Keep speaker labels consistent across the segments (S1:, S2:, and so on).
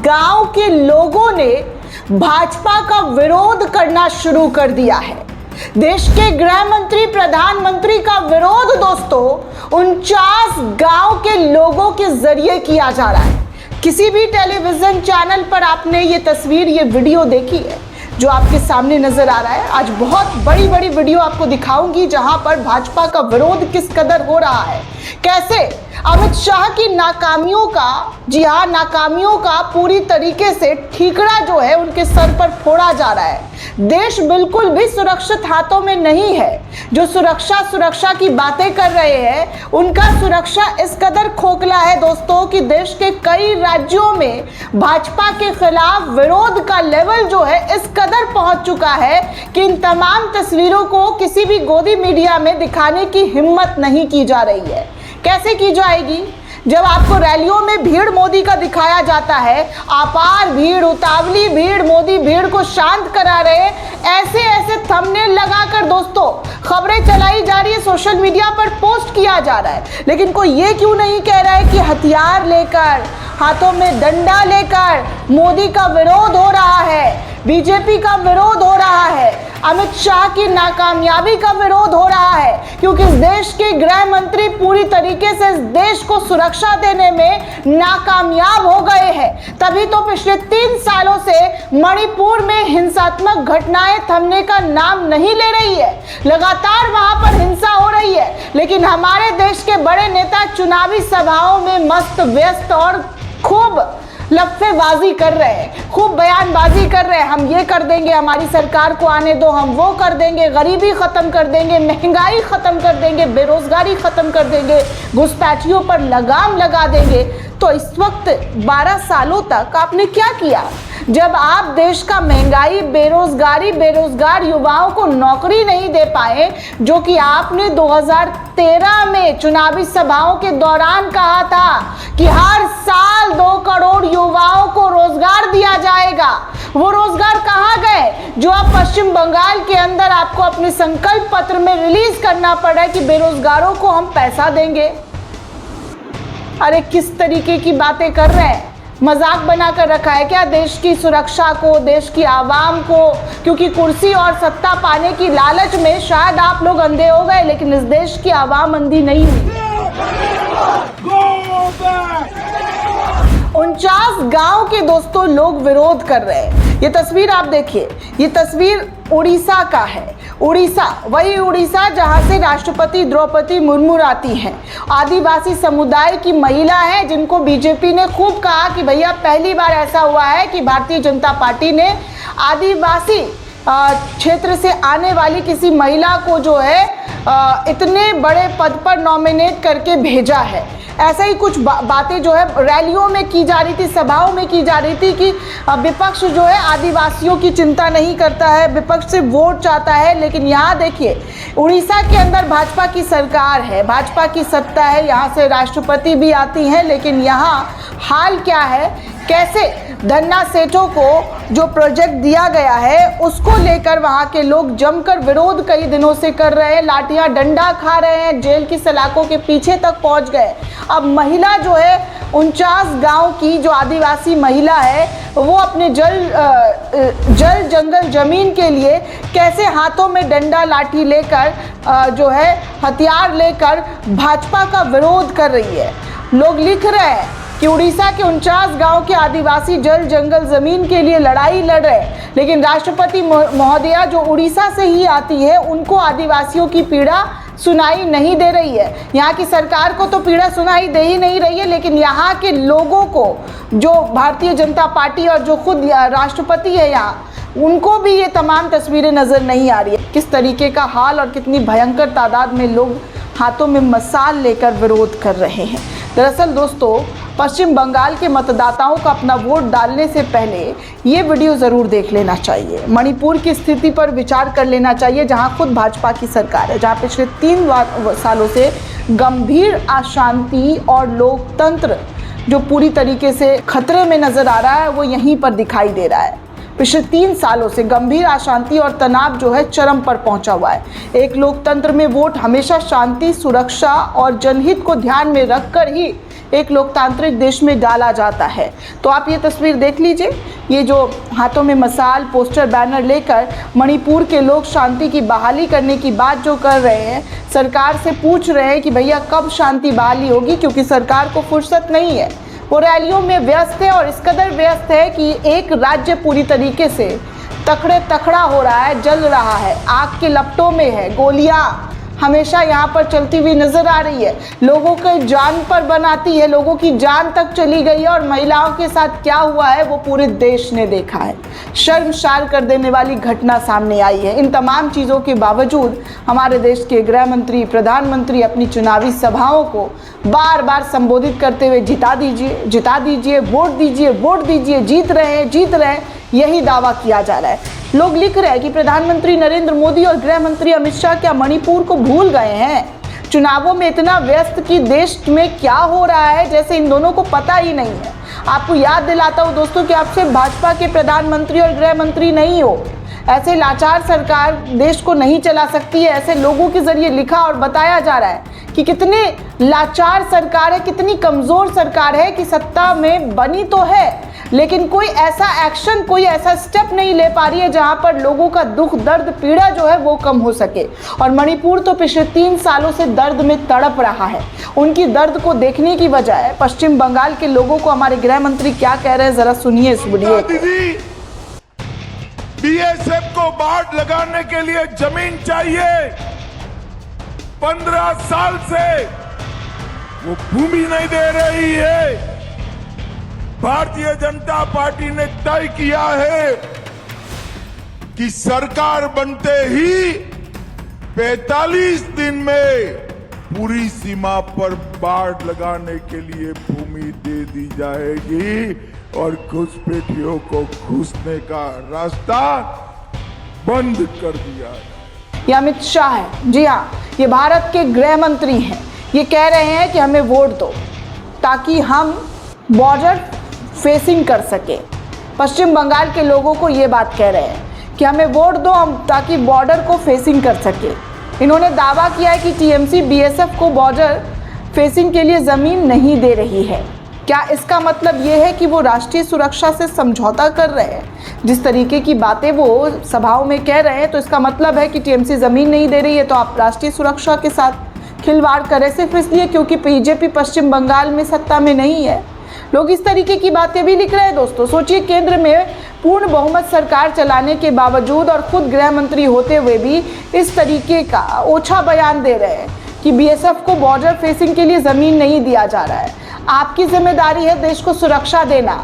S1: गांव के लोगों ने भाजपा का विरोध करना शुरू कर दिया है। देश के गृह मंत्री, प्रधानमंत्री का विरोध दोस्तों 49 गांव के लोगों के जरिए किया जा रहा है। किसी भी टेलीविजन चैनल पर आपने ये तस्वीर, ये वीडियो देखी है जो आपके सामने नजर आ रहा है। आज बहुत बड़ी बड़ी वीडियो आपको दिखाऊंगी जहां पर भाजपा का विरोध किस कदर हो रहा है, कैसे अमित शाह की नाकामियों का, जी हाँ, नाकामियों का पूरी तरीके से ठीकरा जो है उनके सर पर फोड़ा जा रहा है। देश बिल्कुल भी सुरक्षित हाथों में नहीं है। जो सुरक्षा की बातें कर रहे हैं उनका सुरक्षा इस कदर खोखला है दोस्तों कि देश के कई राज्यों में भाजपा के खिलाफ विरोध का लेवल जो है इस कदर पहुंच चुका है कि इन तमाम तस्वीरों को किसी भी गोदी मीडिया में दिखाने की हिम्मत नहीं की जा रही है। कैसे की जाएगी? जब आपको रैलियों में भीड़ मोदी का दिखाया जाता है, अपार भीड़, उतावली भीड़, मोदी भीड़ को शांत करा रहे, ऐसे थंबनेल लगाकर दोस्तों खबरें चलाई जा रही है, सोशल मीडिया पर पोस्ट किया जा रहा है। लेकिन कोई ये क्यों नहीं कह रहा है कि हथियार लेकर, हाथों में डंडा लेकर मोदी का विरोध हो रहा है, बीजेपी का विरोध हो रहा है, अमित शाह की नाकामयाबी का विरोध हो रहा है, क्योंकि इस देश के गृह मंत्री पूरी तरीके से इस देश को सुरक्षा देने में नाकामयाब हो गए हैं। तभी तो पिछले 3 सालों से मणिपुर में हिंसात्मक घटनाएं थमने का नाम नहीं ले रही है। लगातार वहां पर हिंसा हो रही है, लेकिन हमारे देश के बड़े नेता चुनावी सभाओं में मस्त व्यस्त और खूब लफ्फेबाजी कर रहे हैं, खूब बयानबाजी कर रहे हैं। हम ये कर देंगे, हमारी सरकार को आने दो, हम वो कर देंगे, गरीबी खत्म कर देंगे, महंगाई खत्म कर देंगे, बेरोजगारी खत्म कर देंगे, घुसपैठियों पर लगाम लगा देंगे। तो इस वक्त 12 सालों तक आपने क्या किया? जब आप देश का महंगाई, बेरोजगार युवाओं को नौकरी नहीं दे पाए, जो कि आपने 2013 में चुनावी सभाओं के दौरान कहा था कि हर साल 2 करोड़ युवाओं को रोजगार दिया जाएगा, वो रोजगार कहाँ गए? जो आप पश्चिम बंगाल के अंदर आपको अपने संकल्प पत्र में रिलीज करना पड़ा है कि बेरोजगारों को हम पैसा देंगे। अरे किस तरीके की बातें कर रहे हैं? मजाक बनाकर रखा है क्या देश की सुरक्षा को, देश की आवाम को? क्योंकि कुर्सी और सत्ता पाने की लालच में शायद आप लोग अंधे हो गए, लेकिन इस देश की आवाम अंधी नहीं हुई। 49 गांव के दोस्तों लोग विरोध कर रहे हैं। ये तस्वीर आप देखिए, ये तस्वीर उड़ीसा का है। उड़ीसा, वही उड़ीसा जहां से राष्ट्रपति द्रौपदी मुर्मू आती हैं। आदिवासी समुदाय की महिला है जिनको बीजेपी ने खूब कहा कि भैया पहली बार ऐसा हुआ है कि भारतीय जनता पार्टी ने आदिवासी क्षेत्र से आने वाली किसी महिला को जो है इतने बड़े पद पर नॉमिनेट करके भेजा है। ऐसा ही कुछ बातें जो है रैलियों में की जा रही थी, सभाओं में की जा रही थी कि विपक्ष जो है आदिवासियों की चिंता नहीं करता है, विपक्ष से वोट चाहता है। लेकिन यहाँ देखिए, उड़ीसा के अंदर भाजपा की सरकार है, भाजपा की सत्ता है, यहाँ से राष्ट्रपति भी आती हैं, लेकिन यहाँ हाल क्या है, कैसे धन्ना सेठों को जो प्रोजेक्ट दिया गया है उसको लेकर वहाँ के लोग जमकर विरोध कई दिनों से कर रहे हैं, लाठियाँ डंडा खा रहे हैं, जेल की सलाखों के पीछे तक पहुँच गए। अब महिला जो है 49 गांव की जो आदिवासी महिला है वो अपने जल जंगल जमीन के लिए कैसे हाथों में डंडा लाठी लेकर जो है हथियार लेकर भाजपा का विरोध कर रही है। लोग लिख रहे हैं कि उड़ीसा के 49 गांव के आदिवासी जल जंगल जमीन के लिए लड़ाई लड़ रहे हैं, लेकिन राष्ट्रपति महोदया जो उड़ीसा से ही आती है उनको आदिवासियों की पीड़ा सुनाई नहीं दे रही है। यहाँ की सरकार को तो पीड़ा सुनाई दे ही नहीं रही है, लेकिन यहाँ के लोगों को, जो भारतीय जनता पार्टी और जो खुद राष्ट्रपति है यहाँ, उनको भी ये तमाम तस्वीरें नज़र नहीं आ रही है। किस तरीके का हाल और कितनी भयंकर तादाद में लोग हाथों में मसाल लेकर विरोध कर रहे हैं। दरअसल दोस्तों, पश्चिम बंगाल के मतदाताओं को अपना वोट डालने से पहले ये वीडियो ज़रूर देख लेना चाहिए। मणिपुर की स्थिति पर विचार कर लेना चाहिए, जहां खुद भाजपा की सरकार है, जहां पिछले 3 सालों से गंभीर अशांति और लोकतंत्र जो पूरी तरीके से खतरे में नज़र आ रहा है वो यहीं पर दिखाई दे रहा है। पिछले 3 सालों से गंभीर अशांति और तनाव जो है चरम पर पहुंचा हुआ है। एक लोकतंत्र में वोट हमेशा शांति, सुरक्षा और जनहित को ध्यान में रखकर ही एक लोकतांत्रिक देश में डाला जाता है। तो आप ये तस्वीर देख लीजिए, ये जो हाथों में मसाल, पोस्टर, बैनर लेकर मणिपुर के लोग शांति की बहाली करने की बात जो कर रहे हैं, सरकार से पूछ रहे हैं कि भैया कब शांति बहाली होगी, क्योंकि सरकार को फुर्सत नहीं है। वो रैलियों में व्यस्त है और इस कदर व्यस्त है कि एक राज्य पूरी तरीके से तखड़ा हो रहा है, जल रहा है, आग के लपटों में है। गोलियां हमेशा यहाँ पर चलती हुई नजर आ रही है, लोगों के जान पर बनाती है, लोगों की जान तक चली गई है और महिलाओं के साथ क्या हुआ है वो पूरे देश ने देखा है। शर्मसार कर देने वाली घटना सामने आई है। इन तमाम चीज़ों के बावजूद हमारे देश के गृह मंत्री, प्रधानमंत्री अपनी चुनावी सभाओं को बार बार संबोधित करते हुए जिता दीजिए, वोट दीजिए, जीत रहे हैं, यही दावा किया जा रहा है। लोग लिख रहे हैं कि प्रधानमंत्री नरेंद्र मोदी और गृह मंत्री अमित शाह क्या मणिपुर को भूल गए हैं? चुनावों में इतना व्यस्त कि देश में क्या हो रहा है जैसे इन दोनों को पता ही नहीं है। आपको याद दिलाता हूं दोस्तों कि आप सिर्फ भाजपा के प्रधानमंत्री और गृह मंत्री नहीं हो। ऐसे लाचार सरकार देश को नहीं चला सकती है। ऐसे लोगों के जरिए लिखा और बताया जा रहा है कि कितने लाचार सरकार है, कितनी कमजोर सरकार है कि सत्ता में बनी तो है लेकिन कोई ऐसा एक्शन, कोई ऐसा स्टेप नहीं ले पा रही है जहां पर लोगों का दुख, दर्द, पीड़ा जो है वो कम हो सके। और मणिपुर तो पिछले 3 सालों से दर्द में तड़प रहा है। उनकी दर्द को देखने की बजाय पश्चिम बंगाल के लोगों को हमारे गृह मंत्री क्या कह रहे हैं, जरा सुनिए इस वीडियो को।
S2: बीएसएफ को बाढ़ लगाने के लिए जमीन चाहिए। 15 साल से वो भूमि नहीं दे रही है। भारतीय जनता पार्टी ने तय किया है कि सरकार बनते ही 45 दिन में पूरी सीमा पर बाढ़ लगाने के लिए भूमि दे दी जाएगी और घुसपैठियों को घुसने का रास्ता बंद कर दिया है।
S1: ये अमित शाह है, जी हाँ, ये भारत के गृह मंत्री हैं। ये कह रहे हैं कि हमें वोट दो ताकि हम बॉर्डर फेसिंग कर सके। पश्चिम बंगाल के लोगों को ये बात कह रहे हैं कि हमें वोट दो हम ताकि बॉर्डर को फेसिंग कर सके। इन्होंने दावा किया है कि टीएमसी बीएसएफ को बॉर्डर फेसिंग के लिए ज़मीन नहीं दे रही है। क्या इसका मतलब ये है कि वो राष्ट्रीय सुरक्षा से समझौता कर रहे हैं? जिस तरीके की बातें वो सभाओं में कह रहे हैं तो इसका मतलब है कि टीएमसी ज़मीन नहीं दे रही है तो आप राष्ट्रीय सुरक्षा के साथ खिलवाड़ करें सिर्फ इसलिए क्योंकि बीजेपी पश्चिम बंगाल में सत्ता में नहीं है। लोग इस तरीके की बातें भी लिख रहे हैं दोस्तों। सोचिए, केंद्र में पूर्ण बहुमत सरकार चलाने के बावजूद और खुद गृह मंत्री होते हुए भी इस तरीके का ओछा बयान दे रहे हैं कि बीएसएफ को बॉर्डर फेसिंग के लिए ज़मीन नहीं दिया जा रहा है। आपकी जिम्मेदारी है देश को सुरक्षा देना,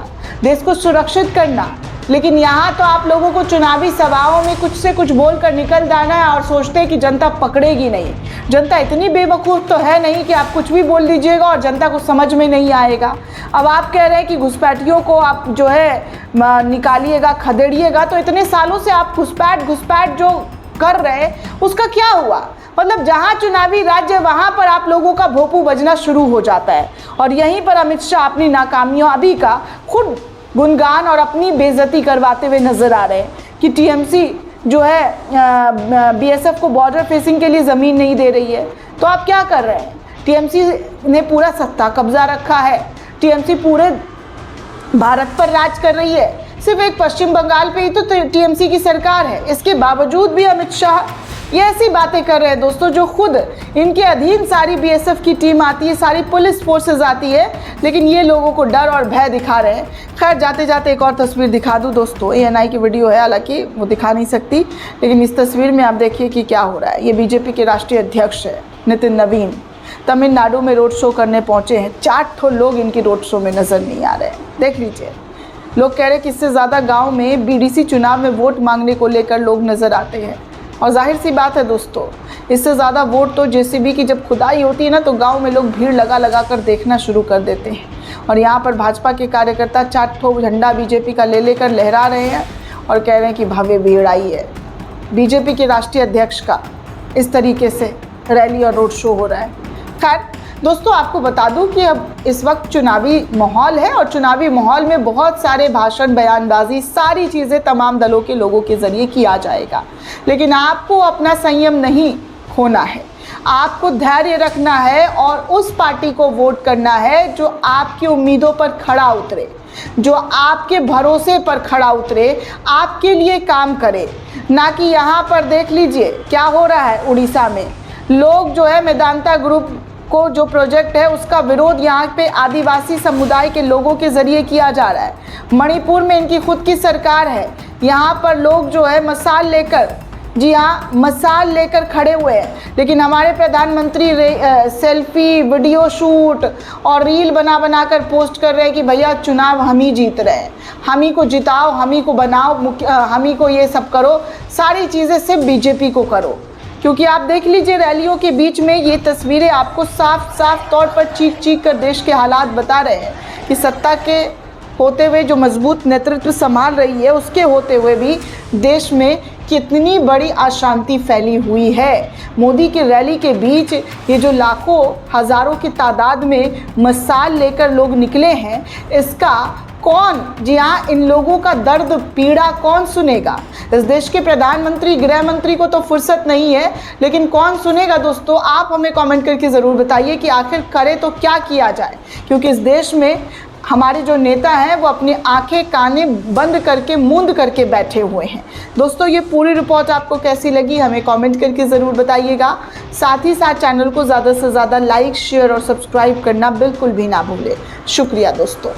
S1: देश को सुरक्षित करना, लेकिन यहाँ तो आप लोगों को चुनावी सभाओं में कुछ से कुछ बोलकर निकल जाना है और सोचते हैं कि जनता पकड़ेगी नहीं। जनता इतनी बेवकूफ़ तो है नहीं कि आप कुछ भी बोल दीजिएगा और जनता को समझ में नहीं आएगा। अब आप कह रहे हैं कि घुसपैठियों को आप जो है निकालिएगा, खदेड़िएगा, तो इतने सालों से आप घुसपैठ जो कर रहे हैं उसका क्या हुआ? मतलब जहां चुनावी राज्य वहां पर आप लोगों का भोपू बजना शुरू हो जाता है और यहीं पर अमित शाह अपनी नाकामियों अभी का खुद गुणगान और अपनी बेइज्जती करवाते हुए नजर आ रहे हैं कि टीएमसी जो है बीएसएफ को बॉर्डर फेसिंग के लिए ज़मीन नहीं दे रही है। तो आप क्या कर रहे हैं? टीएमसी ने पूरा सत्ता कब्जा रखा है, टीएमसी पूरे भारत पर राज कर रही है। सिर्फ एक पश्चिम बंगाल पे ही तो टीएमसी की सरकार है। इसके बावजूद भी अमित शाह ये ऐसी बातें कर रहे हैं दोस्तों जो खुद इनके अधीन सारी बीएसएफ की टीम आती है, सारी पुलिस फोर्सेस आती है, लेकिन ये लोगों को डर और भय दिखा रहे हैं। खैर, जाते जाते एक और तस्वीर दिखा दूं दोस्तों। एएनआई की वीडियो है, हालांकि वो दिखा नहीं सकती, लेकिन इस तस्वीर में आप देखिए कि क्या हो रहा है। ये बीजेपी के राष्ट्रीय अध्यक्ष है नितिन नवीन, तमिलनाडु में रोड शो करने पहुंचे हैं। 4 लोग इनकी रोड शो में नजर नहीं आ रहे हैं, देख लीजिए। लोग कह रहे हैं कि इससे ज़्यादा गाँव में बीडीसी चुनाव में वोट मांगने को लेकर लोग नजर आते हैं। और जाहिर सी बात है दोस्तों, इससे ज़्यादा वोट तो जेसीबी की जब खुदाई होती है ना तो गांव में लोग भीड़ लगा कर देखना शुरू कर देते हैं। और यहाँ पर भाजपा के कार्यकर्ता 4 झंडा बीजेपी का लेकर लहरा रहे हैं और कह रहे हैं कि भव्य भीड़ आई है। बीजेपी के राष्ट्रीय अध्यक्ष का इस तरीके से रैली और रोड शो हो रहा है। खैर दोस्तों, आपको बता दूं कि अब इस वक्त चुनावी माहौल है और चुनावी माहौल में बहुत सारे भाषण, बयानबाजी, सारी चीज़ें तमाम दलों के लोगों के ज़रिए किया जाएगा, लेकिन आपको अपना संयम नहीं खोना है। आपको धैर्य रखना है और उस पार्टी को वोट करना है जो आपकी उम्मीदों पर खड़ा उतरे, जो आपके भरोसे पर खड़ा उतरे, आपके लिए काम करे। ना कि यहाँ पर देख लीजिए क्या हो रहा है उड़ीसा में, लोग जो है मेदांता ग्रुप को जो प्रोजेक्ट है उसका विरोध यहाँ पे आदिवासी समुदाय के लोगों के ज़रिए किया जा रहा है। मणिपुर में इनकी खुद की सरकार है, यहाँ पर लोग जो है मसाल लेकर, जी हाँ मसाल लेकर खड़े हुए हैं, लेकिन हमारे प्रधानमंत्री सेल्फी वीडियो शूट और रील बना बना कर पोस्ट कर रहे हैं कि भैया चुनाव हम ही जीत रहे हैं, हम ही को जिताओ, हम ही को बनाओ, हम ही को ये सब करो, सारी चीज़ें सिर्फ बीजेपी को करो। क्योंकि आप देख लीजिए रैलियों के बीच में ये तस्वीरें आपको साफ साफ तौर पर चीख चीख कर देश के हालात बता रहे हैं कि सत्ता के होते हुए जो मजबूत नेतृत्व संभाल रही है उसके होते हुए भी देश में कितनी बड़ी अशांति फैली हुई है। मोदी की रैली के बीच ये जो लाखों हज़ारों की तादाद में मसाल लेकर लोग निकले हैं, इसका कौन, जी हाँ इन लोगों का दर्द पीड़ा कौन सुनेगा? इस देश के प्रधानमंत्री गृह मंत्री को तो फुर्सत नहीं है, लेकिन कौन सुनेगा दोस्तों? आप हमें कमेंट करके ज़रूर बताइए कि आखिर करे तो क्या किया जाए, क्योंकि इस देश में हमारे जो नेता हैं वो अपनी आंखें काने बंद करके मूंद करके बैठे हुए हैं। दोस्तों ये पूरी रिपोर्ट आपको कैसी लगी हमें कमेंट करके ज़रूर बताइएगा। साथ ही साथ चैनल को ज़्यादा से ज़्यादा लाइक शेयर और सब्सक्राइब करना बिल्कुल भी ना भूलें। शुक्रिया दोस्तों।